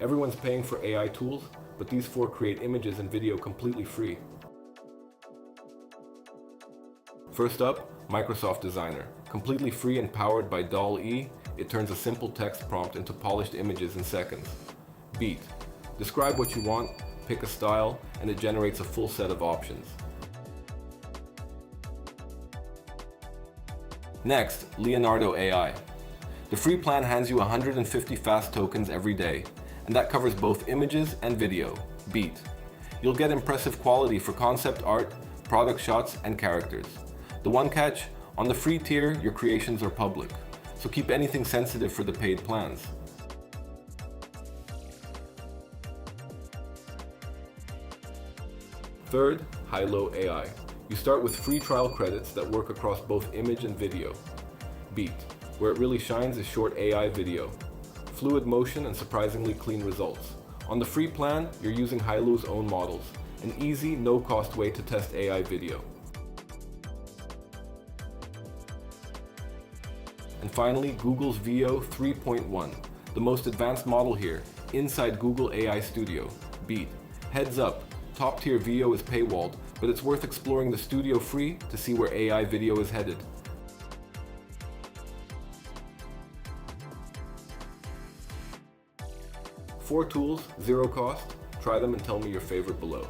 Everyone's paying for AI tools, but these 4 create images and video completely free. First up, Microsoft Designer. Completely free and powered by DALL E, it turns a simple text prompt into polished images in seconds. Beat. Describe what you want, pick a style, and it generates a full set of options. Next, Leonardo AI. The free plan hands you 150 fast tokens every day, and that covers both images and video. Beat. You'll get impressive quality for concept art, product shots, and characters. The one catch, on the free tier, your creations are public, so keep anything sensitive for the paid plans. Third, Hailuo AI. You start with free trial credits that work across both image and video. Beat. Where it really shines is short AI video. Fluid motion and surprisingly clean results. On the free plan, you're using Hailuo's own models, an easy, no-cost way to test AI video. And finally, Google's Veo 3.1, the most advanced model here, inside Google AI Studio. Beat. Heads up, top-tier Veo is paywalled, but it's worth exploring the studio free to see where AI video is headed. Four tools, zero cost. Try them and tell me your favorite below.